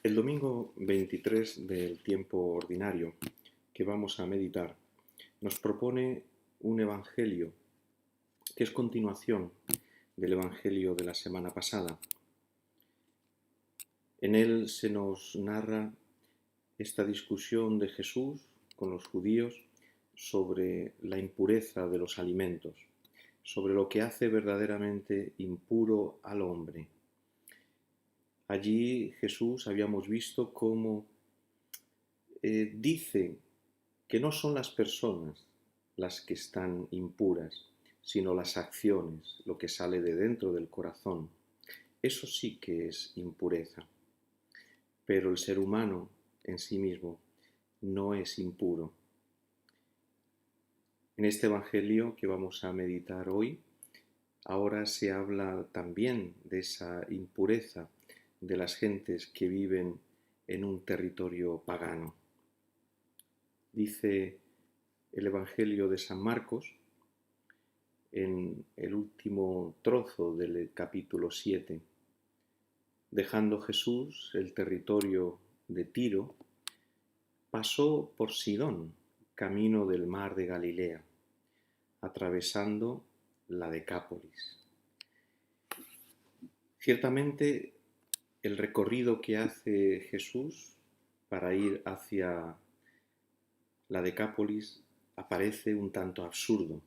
El domingo 23 del tiempo ordinario que vamos a meditar nos propone un evangelio que es continuación del evangelio de la semana pasada. En él se nos narra esta discusión de Jesús con los judíos sobre la impureza de los alimentos, sobre lo que hace verdaderamente impuro al hombre. Allí Jesús habíamos visto cómo dice que no son las personas las que están impuras, sino las acciones, lo que sale de dentro del corazón. Eso sí que es impureza. Pero el ser humano en sí mismo no es impuro. En este evangelio que vamos a meditar hoy, ahora se habla también de esa impureza de las gentes que viven en un territorio pagano. Dice el Evangelio de San Marcos, en el último trozo del capítulo 7, dejando Jesús el territorio de Tiro, pasó por Sidón, camino del mar de Galilea, atravesando la Decápolis. Ciertamente, el recorrido que hace Jesús para ir hacia la Decápolis aparece un tanto absurdo,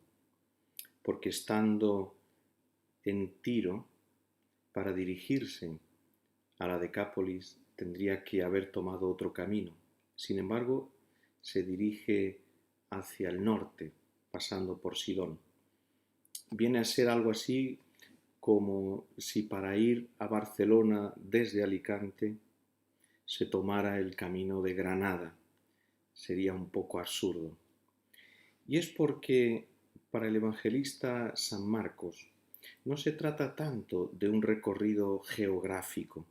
porque estando en Tiro, para dirigirse a la Decápolis tendría que haber tomado otro camino. Sin embargo, se dirige hacia el norte, pasando por Sidón. Viene a ser algo así como si para ir a Barcelona desde Alicante se tomara el camino de Granada. Sería un poco absurdo. Y es porque para el evangelista San Marcos no se trata tanto de un recorrido geográfico,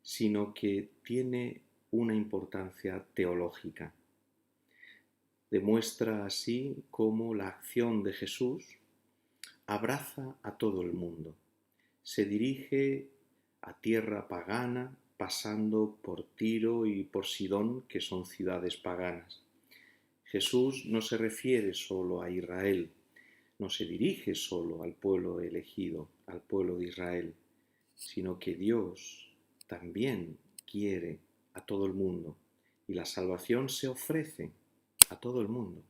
sino que tiene una importancia teológica. Demuestra así cómo la acción de Jesús abraza a todo el mundo. Se dirige a tierra pagana, pasando por Tiro y por Sidón, que son ciudades paganas. Jesús no se refiere solo a Israel, no se dirige solo al pueblo elegido, al pueblo de Israel, sino que Dios también quiere a todo el mundo y la salvación se ofrece a todo el mundo.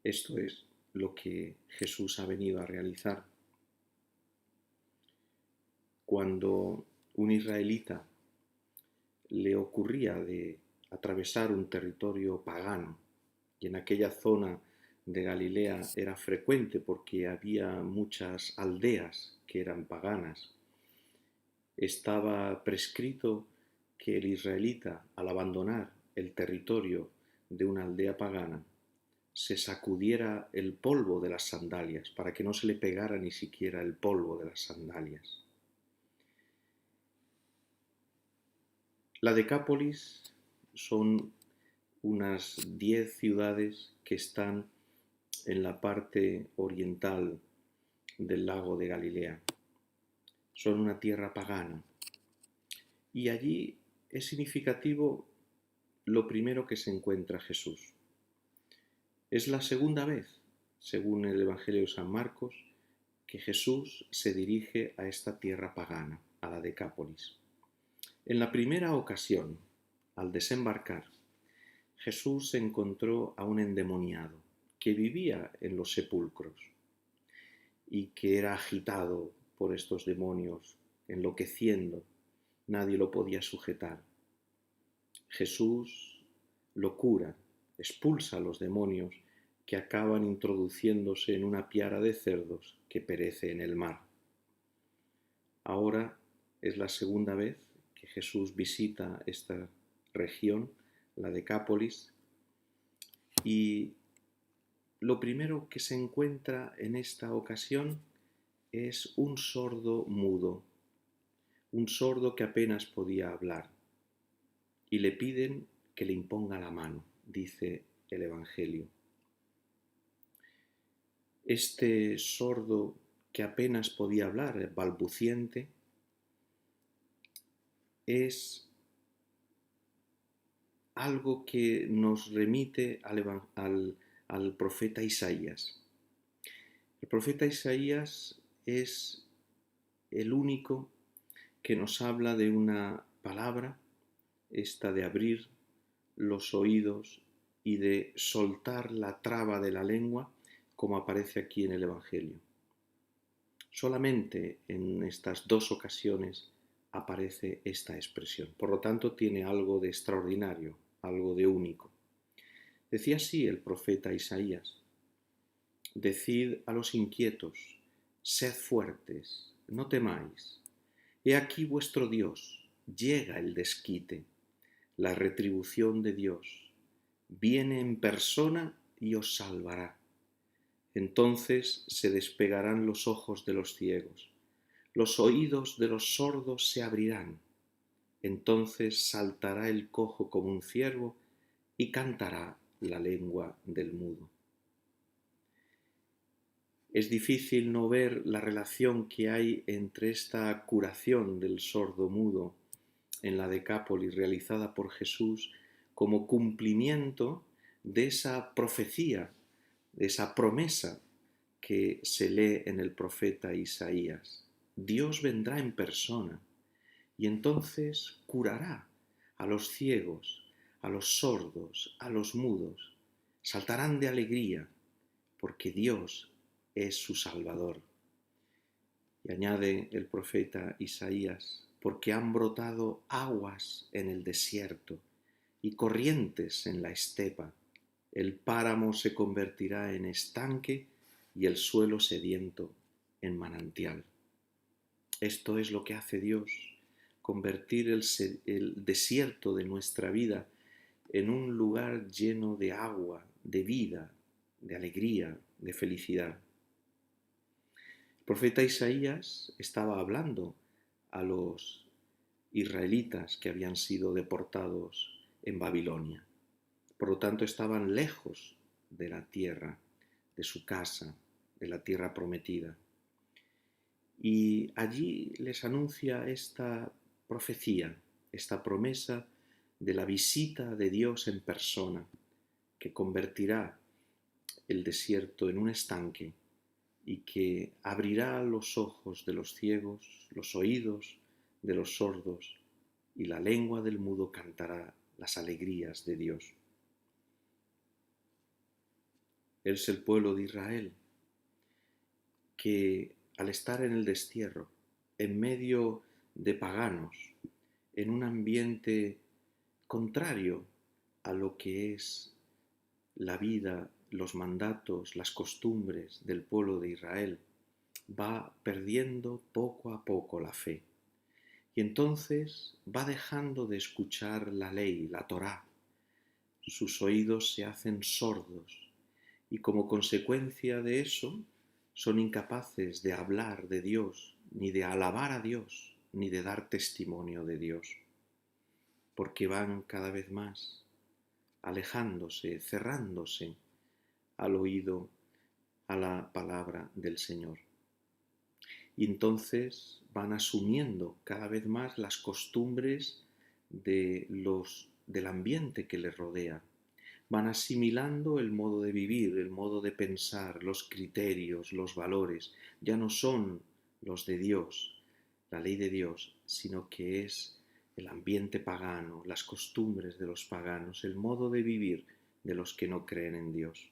Esto es lo que Jesús ha venido a realizar. Cuando un israelita le ocurría de atravesar un territorio pagano, y en aquella zona de Galilea era frecuente porque había muchas aldeas que eran paganas, estaba prescrito que el israelita, al abandonar el territorio de una aldea pagana, se sacudiera el polvo de las sandalias para que no se le pegara ni siquiera el polvo de las sandalias. La Decápolis son unas 10 ciudades que están en la parte oriental del lago de Galilea. Son una tierra pagana. Y allí es significativo lo primero que se encuentra Jesús. Es la segunda vez, según el Evangelio de San Marcos, que Jesús se dirige a esta tierra pagana, a la Decápolis. En la primera ocasión, al desembarcar, Jesús se encontró a un endemoniado que vivía en los sepulcros y que era agitado por estos demonios, enloqueciendo. Nadie lo podía sujetar. Jesús lo cura, expulsa a los demonios que acaban introduciéndose en una piara de cerdos que perece en el mar. Ahora es la segunda vez que Jesús visita esta región, la Decápolis, y lo primero que se encuentra en esta ocasión es un sordo mudo, un sordo que apenas podía hablar, y le piden que le imponga la mano, dice el Evangelio. Este sordo que apenas podía hablar, balbuciente, es algo que nos remite al profeta Isaías. El profeta Isaías es el único que nos habla de una palabra, esta de abrir los oídos y de soltar la traba de la lengua, como aparece aquí en el Evangelio. Solamente en estas dos ocasiones aparece esta expresión. Por lo tanto, tiene algo de extraordinario, algo de único. Decía así el profeta Isaías: decid a los inquietos, sed fuertes, no temáis. He aquí vuestro Dios, llega el desquite, la retribución de Dios. Viene en persona y os salvará. Entonces se despegarán los ojos de los ciegos, los oídos de los sordos se abrirán. Entonces saltará el cojo como un ciervo y cantará la lengua del mudo. Es difícil no ver la relación que hay entre esta curación del sordo mudo en la Decápolis realizada por Jesús como cumplimiento de esa profecía, de esa promesa que se lee en el profeta Isaías. Dios vendrá en persona y entonces curará a los ciegos, a los sordos, a los mudos. Saltarán de alegría porque Dios es su Salvador. Y añade el profeta Isaías: porque han brotado aguas en el desierto y corrientes en la estepa. El páramo se convertirá en estanque y el suelo sediento en manantial. Esto es lo que hace Dios, convertir el desierto de nuestra vida en un lugar lleno de agua, de vida, de alegría, de felicidad. El profeta Isaías estaba hablando a los israelitas que habían sido deportados en Babilonia. Por lo tanto, estaban lejos de la tierra, de su casa, de la tierra prometida. Y allí les anuncia esta profecía, esta promesa de la visita de Dios en persona, que convertirá el desierto en un estanque y que abrirá los ojos de los ciegos, los oídos de los sordos, y la lengua del mudo cantará las alegrías de Dios. Es el pueblo de Israel que, al estar en el destierro, en medio de paganos, en un ambiente contrario a lo que es la vida, los mandatos, las costumbres del pueblo de Israel, va perdiendo poco a poco la fe. Y entonces va dejando de escuchar la ley, la Torá. Sus oídos se hacen sordos y como consecuencia de eso son incapaces de hablar de Dios, ni de alabar a Dios, ni de dar testimonio de Dios, porque van cada vez más alejándose, cerrándose al oído, a la palabra del Señor. Y entonces van asumiendo cada vez más las costumbres del ambiente que les rodea. Van asimilando el modo de vivir, el modo de pensar, los criterios, los valores. Ya no son los de Dios, la ley de Dios, sino que es el ambiente pagano, las costumbres de los paganos, el modo de vivir de los que no creen en Dios.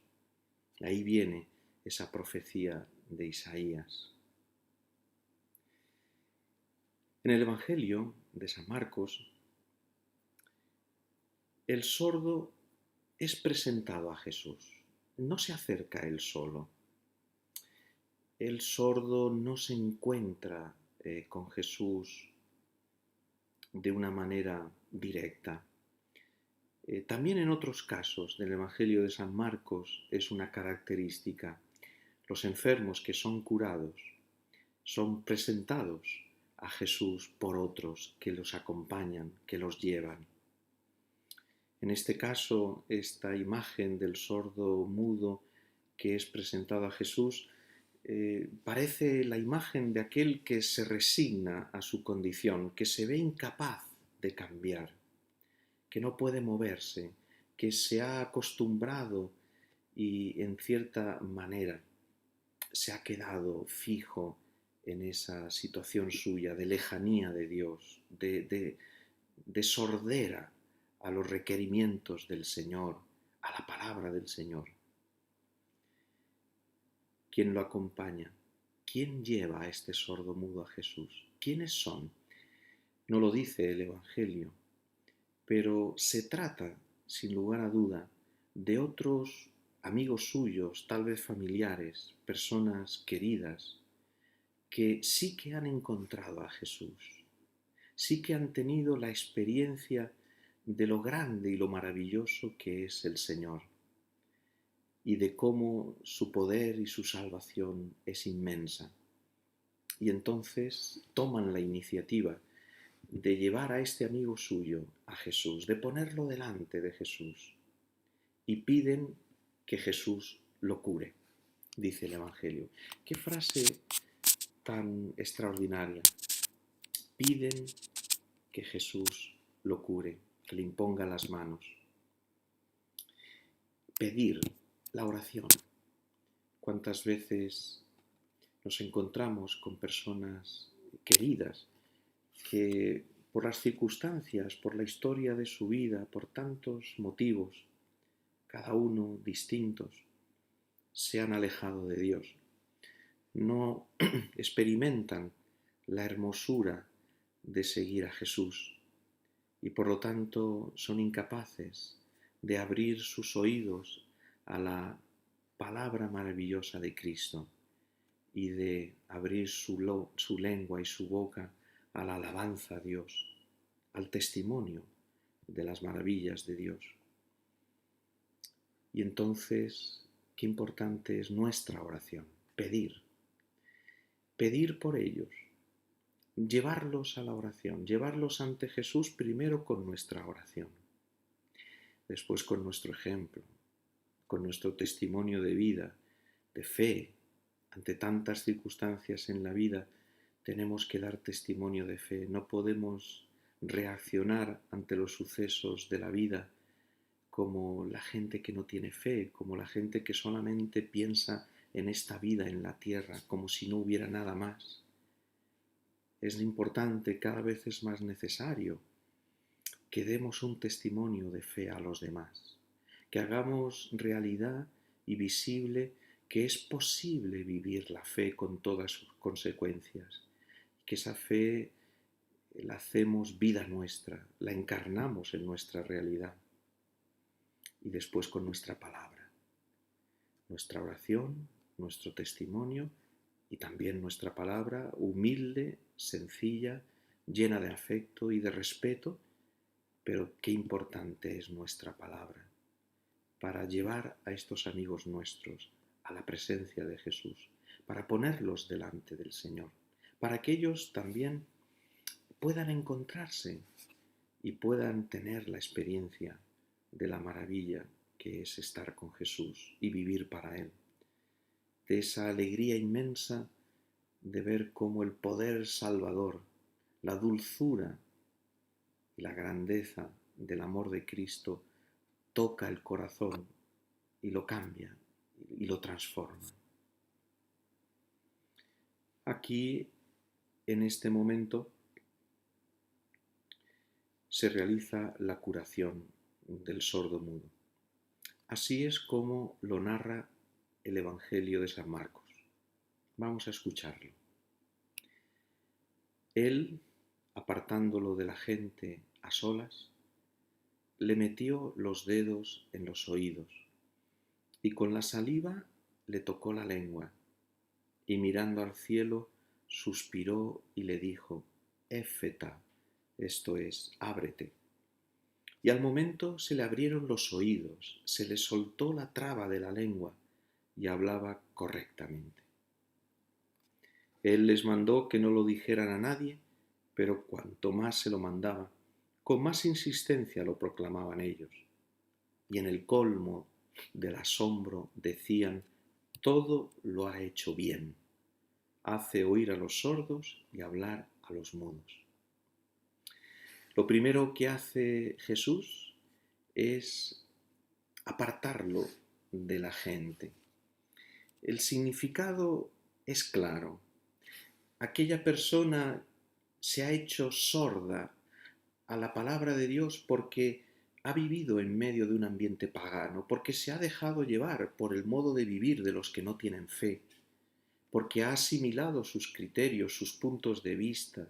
Ahí viene esa profecía de Isaías. En el Evangelio de San Marcos, el sordo es presentado a Jesús. No se acerca él solo. El sordo no se encuentra con Jesús de una manera directa. También en otros casos del Evangelio de San Marcos es una característica. Los enfermos que son curados son presentados a Jesús por otros que los acompañan, que los llevan. En este caso, esta imagen del sordo mudo que es presentado a Jesús parece la imagen de aquel que se resigna a su condición, que se ve incapaz de cambiar, que no puede moverse, que se ha acostumbrado y en cierta manera se ha quedado fijo en esa situación suya de lejanía de Dios, de sordera a los requerimientos del Señor, a la palabra del Señor. ¿Quién lo acompaña? ¿Quién lleva a este sordo mudo a Jesús? ¿Quiénes son? No lo dice el Evangelio, pero se trata, sin lugar a duda, de otros amigos suyos, tal vez familiares, personas queridas, que sí que han encontrado a Jesús, sí que han tenido la experiencia de lo grande y lo maravilloso que es el Señor y de cómo su poder y su salvación es inmensa. Y entonces toman la iniciativa de llevar a este amigo suyo a Jesús, de ponerlo delante de Jesús y piden que Jesús lo cure, dice el Evangelio. Qué frase tan extraordinaria. Piden que Jesús lo cure, que le imponga las manos. Pedir, la oración. ¿Cuántas veces nos encontramos con personas queridas que por las circunstancias, por la historia de su vida, por tantos motivos, cada uno distintos, se han alejado de Dios? No experimentan la hermosura de seguir a Jesús y por lo tanto son incapaces de abrir sus oídos a la palabra maravillosa de Cristo y de abrir su lengua y su boca a la alabanza a Dios, al testimonio de las maravillas de Dios. Y entonces, qué importante es nuestra oración, pedir por ellos, llevarlos a la oración, llevarlos ante Jesús primero con nuestra oración, después con nuestro ejemplo, con nuestro testimonio de vida, de fe. Ante tantas circunstancias en la vida tenemos que dar testimonio de fe, no podemos reaccionar ante los sucesos de la vida como la gente que no tiene fe, como la gente que solamente piensa en esta vida, en la tierra, como si no hubiera nada más. Es importante, cada vez es más necesario que demos un testimonio de fe a los demás, que hagamos realidad y visible que es posible vivir la fe con todas sus consecuencias, que esa fe la hacemos vida nuestra, la encarnamos en nuestra realidad. Y después con nuestra palabra, nuestra oración, nuestro testimonio y también nuestra palabra humilde, sencilla, llena de afecto y de respeto, pero qué importante es nuestra palabra para llevar a estos amigos nuestros a la presencia de Jesús, para ponerlos delante del Señor, para que ellos también puedan encontrarse y puedan tener la experiencia de la maravilla que es estar con Jesús y vivir para Él, de esa alegría inmensa de ver cómo el poder salvador, la dulzura y la grandeza del amor de Cristo toca el corazón y lo cambia y lo transforma. Aquí, en este momento, se realiza la curación del sordo mudo. Así es como lo narra el Evangelio de San Marcos. Vamos a escucharlo. Él, apartándolo de la gente a solas, le metió los dedos en los oídos y con la saliva le tocó la lengua y mirando al cielo suspiró y le dijo: Éfeta, esto es, ábrete. Y al momento se le abrieron los oídos, se le soltó la traba de la lengua y hablaba correctamente. Él les mandó que no lo dijeran a nadie, pero cuanto más se lo mandaba, con más insistencia lo proclamaban ellos. Y en el colmo del asombro decían: todo lo ha hecho bien. Hace oír a los sordos y hablar a los mudos. Lo primero que hace Jesús es apartarlo de la gente. El significado es claro. Aquella persona se ha hecho sorda a la palabra de Dios porque ha vivido en medio de un ambiente pagano, porque se ha dejado llevar por el modo de vivir de los que no tienen fe, porque ha asimilado sus criterios, sus puntos de vista,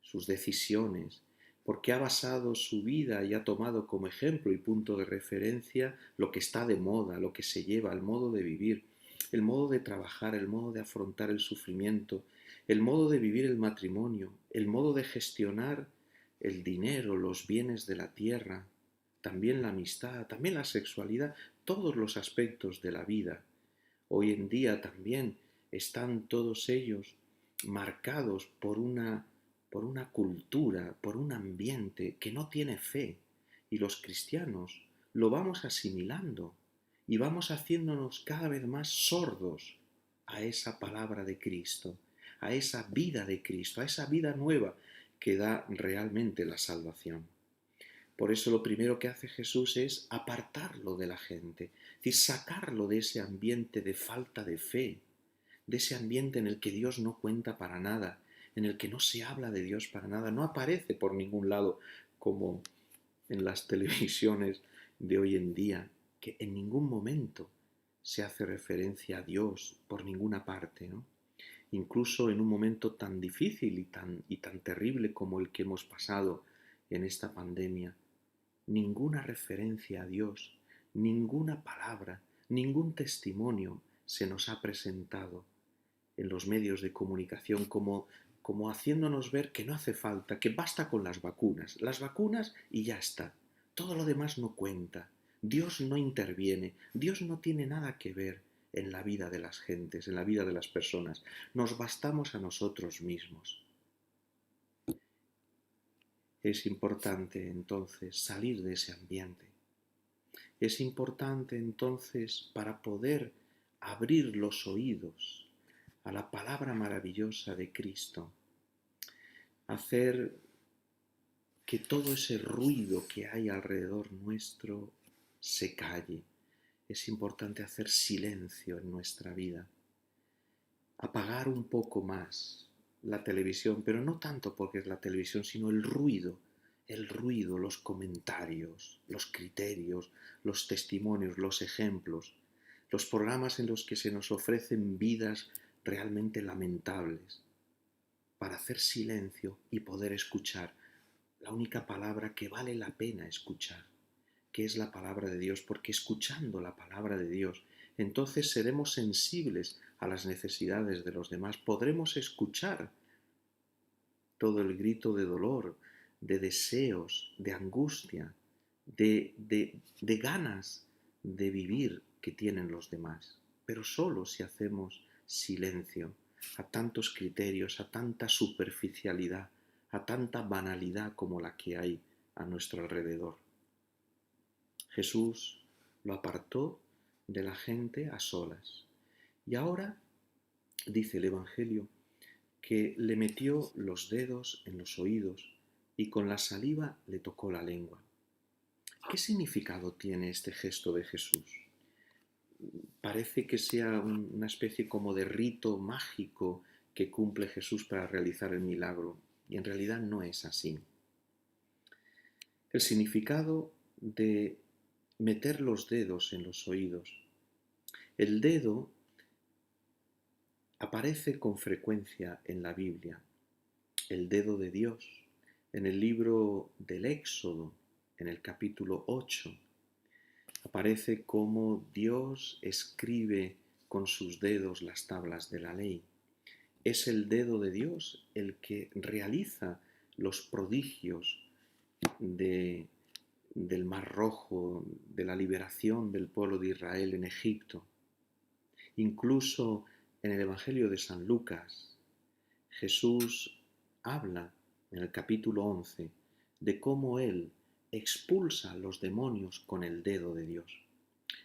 sus decisiones, porque ha basado su vida y ha tomado como ejemplo y punto de referencia lo que está de moda, lo que se lleva, el modo de vivir, el modo de trabajar, el modo de afrontar el sufrimiento, el modo de vivir el matrimonio, el modo de gestionar el dinero, los bienes de la tierra, también la amistad, también la sexualidad, todos los aspectos de la vida. Hoy en día también están todos ellos marcados por una cultura, por un ambiente que no tiene fe. Y los cristianos lo vamos asimilando y vamos haciéndonos cada vez más sordos a esa palabra de Cristo, a esa vida de Cristo, a esa vida nueva que da realmente la salvación. Por eso lo primero que hace Jesús es apartarlo de la gente, es decir, sacarlo de ese ambiente de falta de fe, de ese ambiente en el que Dios no cuenta para nada, en el que no se habla de Dios para nada, no aparece por ningún lado como en las televisiones de hoy en día, que en ningún momento se hace referencia a Dios por ninguna parte, ¿no? Incluso en un momento tan difícil y tan terrible como el que hemos pasado en esta pandemia, ninguna referencia a Dios, ninguna palabra, ningún testimonio se nos ha presentado en los medios de comunicación como haciéndonos ver que no hace falta, que basta con las vacunas y ya está. Todo lo demás no cuenta. Dios no interviene, Dios no tiene nada que ver en la vida de las gentes, en la vida de las personas. Nos bastamos a nosotros mismos. Es importante entonces salir de ese ambiente. Es importante entonces para poder abrir los oídos a la palabra maravillosa de Cristo, hacer que todo ese ruido que hay alrededor nuestro se calle. Es importante hacer silencio en nuestra vida, apagar un poco más la televisión, pero no tanto porque es la televisión, sino el ruido, los comentarios, los criterios, los testimonios, los ejemplos, los programas en los que se nos ofrecen vidas realmente lamentables, para hacer silencio y poder escuchar la única palabra que vale la pena escuchar, que es la palabra de Dios, porque escuchando la palabra de Dios, entonces seremos sensibles a las necesidades de los demás, podremos escuchar todo el grito de dolor, de deseos, de angustia, de ganas de vivir que tienen los demás, pero solo si hacemos silencio a tantos criterios, a tanta superficialidad, a tanta banalidad como la que hay a nuestro alrededor. Jesús lo apartó de la gente a solas. Y ahora, dice el Evangelio, que le metió los dedos en los oídos y con la saliva le tocó la lengua. ¿Qué significado tiene este gesto de Jesús? Parece que sea una especie como de rito mágico que cumple Jesús para realizar el milagro, y en realidad no es así. El significado de meter los dedos en los oídos. El dedo aparece con frecuencia en la Biblia, el dedo de Dios, en el libro del Éxodo, en el capítulo 8. Aparece cómo Dios escribe con sus dedos las tablas de la ley. Es el dedo de Dios el que realiza los prodigios del Mar Rojo, de la liberación del pueblo de Israel en Egipto. Incluso en el Evangelio de San Lucas, Jesús habla en el capítulo 11 de cómo Él expulsa a los demonios con el dedo de Dios.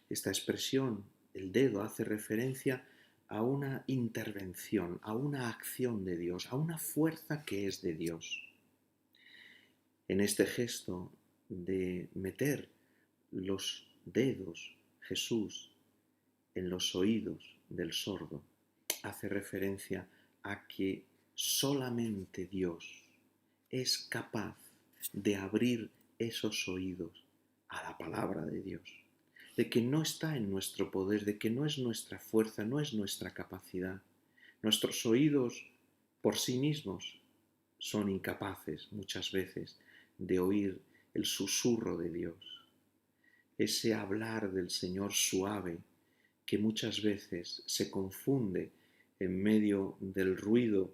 Esta expresión, el dedo, hace referencia a una intervención, a una acción de Dios, a una fuerza que es de Dios. En este gesto de meter los dedos Jesús en los oídos del sordo, hace referencia a que solamente Dios es capaz de abrir esos oídos a la palabra de Dios, de que no está en nuestro poder, de que no es nuestra fuerza, no es nuestra capacidad. Nuestros oídos por sí mismos son incapaces muchas veces de oír el susurro de Dios, ese hablar del Señor suave que muchas veces se confunde en medio del ruido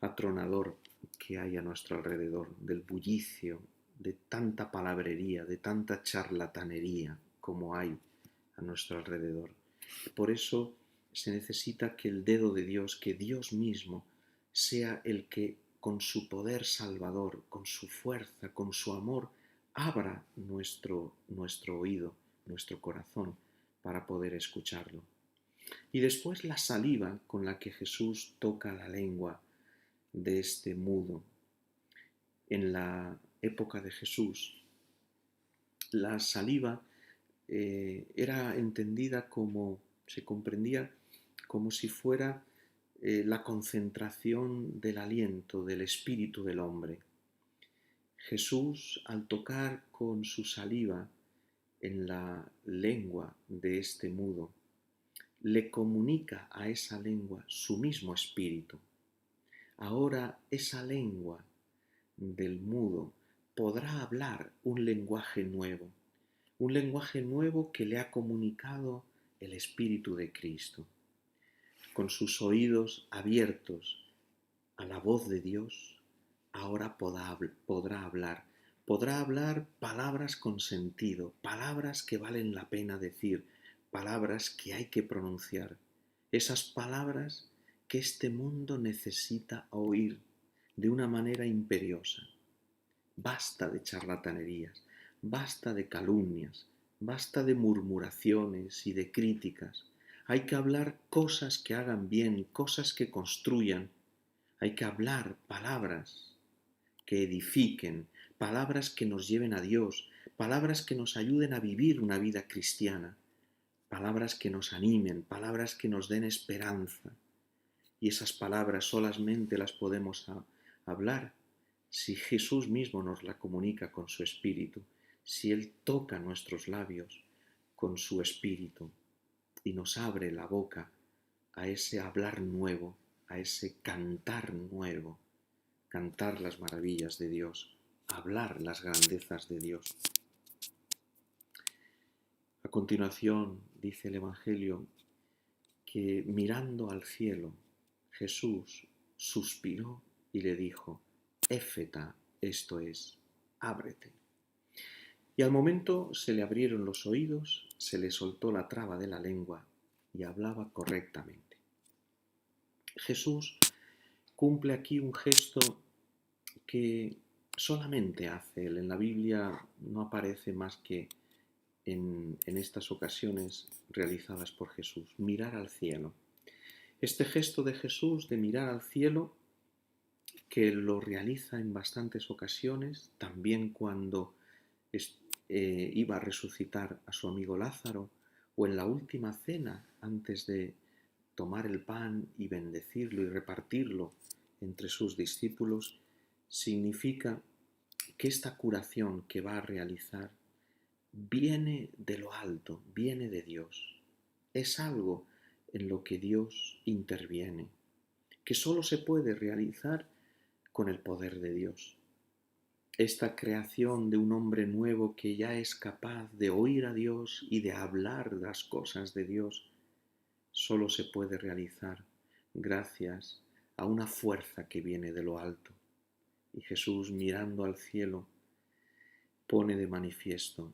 atronador que hay a nuestro alrededor, del bullicio, de tanta palabrería, de tanta charlatanería como hay a nuestro alrededor. Por eso se necesita que el dedo de Dios, que Dios mismo, sea el que con su poder salvador, con su fuerza, con su amor, abra nuestro oído, nuestro corazón, para poder escucharlo. Y después la saliva con la que Jesús toca la lengua de este mudo. En la época de Jesús, la saliva era entendida como, se comprendía como si fuera la concentración del aliento, del espíritu del hombre. Jesús, al tocar con su saliva en la lengua de este mudo, le comunica a esa lengua su mismo espíritu. Ahora esa lengua del mudo podrá hablar un lenguaje nuevo que le ha comunicado el Espíritu de Cristo. Con sus oídos abiertos a la voz de Dios, ahora podrá hablar palabras con sentido, palabras que valen la pena decir, palabras que hay que pronunciar, esas palabras que este mundo necesita oír de una manera imperiosa. Basta de charlatanerías, basta de calumnias, basta de murmuraciones y de críticas. Hay que hablar cosas que hagan bien, cosas que construyan. Hay que hablar palabras que edifiquen, palabras que nos lleven a Dios, palabras que nos ayuden a vivir una vida cristiana, palabras que nos animen, palabras que nos den esperanza. Y esas palabras solamente las podemos hablar si Jesús mismo nos la comunica con su Espíritu, si Él toca nuestros labios con su Espíritu y nos abre la boca a ese hablar nuevo, a ese cantar nuevo, cantar las maravillas de Dios, hablar las grandezas de Dios. A continuación dice el Evangelio que mirando al cielo, Jesús suspiró y le dijo: Éfeta, esto es, ábrete. Y al momento se le abrieron los oídos, se le soltó la traba de la lengua y hablaba correctamente. Jesús cumple aquí un gesto que solamente hace Él. En la Biblia no aparece más que en estas ocasiones realizadas por Jesús, mirar al cielo. Este gesto de Jesús de mirar al cielo, que lo realiza en bastantes ocasiones, también cuando iba a resucitar a su amigo Lázaro, o en la última cena, antes de tomar el pan y bendecirlo y repartirlo entre sus discípulos, significa que esta curación que va a realizar viene de lo alto, viene de Dios. Es algo en lo que Dios interviene, que solo se puede realizar con el poder de Dios. Esta creación de un hombre nuevo que ya es capaz de oír a Dios y de hablar las cosas de Dios, solo se puede realizar gracias a una fuerza que viene de lo alto. Y Jesús, mirando al cielo, pone de manifiesto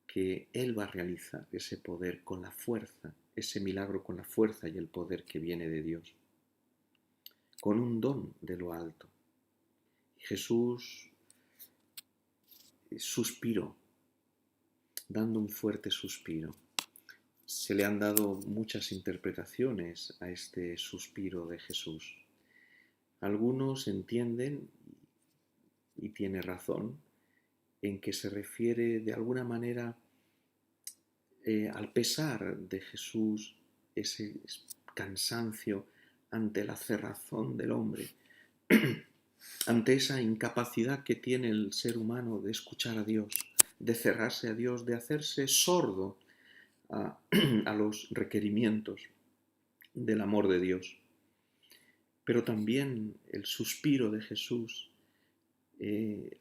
que Él va a realizar ese poder con la fuerza, ese milagro con la fuerza y el poder que viene de Dios, con un don de lo alto. Jesús suspiró, dando un fuerte suspiro. Se le han dado muchas interpretaciones a este suspiro de Jesús. Algunos entienden y tiene razón, en que se refiere de alguna manera al pesar de Jesús, ese cansancio ante la cerrazón del hombre, ante esa incapacidad que tiene el ser humano de escuchar a Dios, de cerrarse a Dios, de hacerse sordo a, a los requerimientos del amor de Dios. Pero también el suspiro de Jesús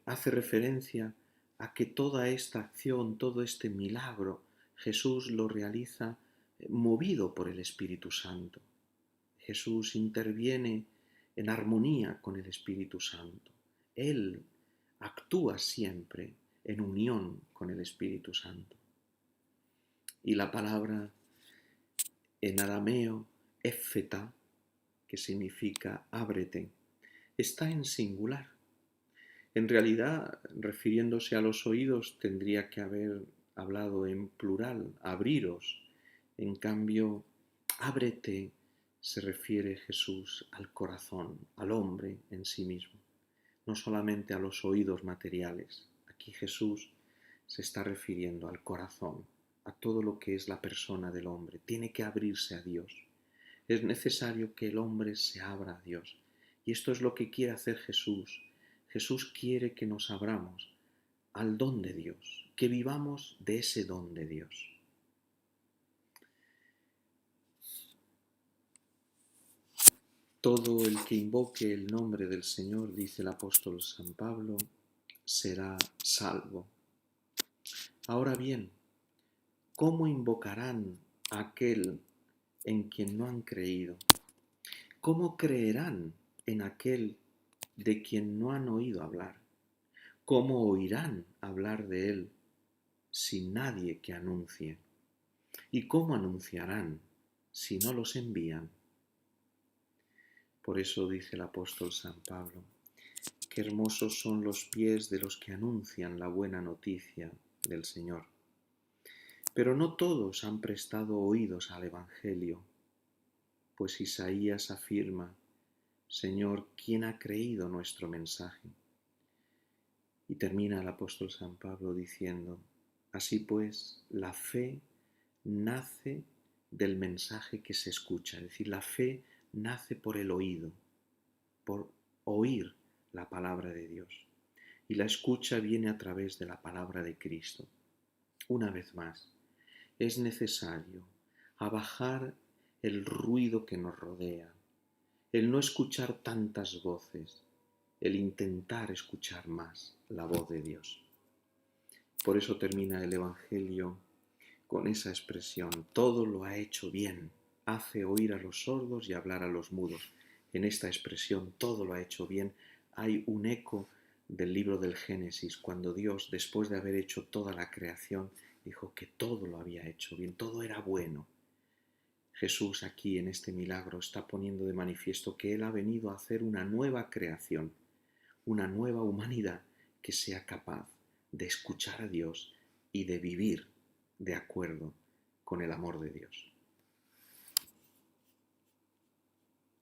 hace referencia a que toda esta acción, todo este milagro, Jesús lo realiza movido por el Espíritu Santo. Jesús interviene en armonía con el Espíritu Santo. Él actúa siempre en unión con el Espíritu Santo. Y la palabra en arameo, éfeta, que significa ábrete, está en singular. En realidad, refiriéndose a los oídos, tendría que haber hablado en plural, abriros. En cambio, ábrete se refiere Jesús al corazón, al hombre en sí mismo, no solamente a los oídos materiales. Aquí Jesús se está refiriendo al corazón, a todo lo que es la persona del hombre. Tiene que abrirse a Dios. Es necesario que el hombre se abra a Dios. Y esto es lo que quiere hacer Jesús. Jesús quiere que nos abramos al don de Dios, que vivamos de ese don de Dios. Todo el que invoque el nombre del Señor, dice el apóstol San Pablo, será salvo. Ahora bien, ¿cómo invocarán a aquel en quien no han creído? ¿Cómo creerán en aquel de quien no han oído hablar? ¿Cómo oirán hablar de él sin nadie que anuncie? ¿Y cómo anunciarán si no los envían? Por eso dice el apóstol San Pablo, qué hermosos son los pies de los que anuncian la buena noticia del Señor. Pero no todos han prestado oídos al Evangelio, pues Isaías afirma, Señor, ¿quién ha creído nuestro mensaje? Y termina el apóstol San Pablo diciendo, así pues, la fe nace del mensaje que se escucha, es decir, la fe nace por el oído, por oír la palabra de Dios. Y la escucha viene a través de la palabra de Cristo. Una vez más, es necesario abajar el ruido que nos rodea, el no escuchar tantas voces, el intentar escuchar más la voz de Dios. Por eso termina el Evangelio con esa expresión, todo lo ha hecho bien, hace oír a los sordos y hablar a los mudos. En esta expresión, todo lo ha hecho bien, hay un eco del libro del Génesis, cuando Dios, después de haber hecho toda la creación, dijo que todo lo había hecho bien, todo era bueno. Jesús aquí en este milagro está poniendo de manifiesto que Él ha venido a hacer una nueva creación, una nueva humanidad que sea capaz de escuchar a Dios y de vivir de acuerdo con el amor de Dios.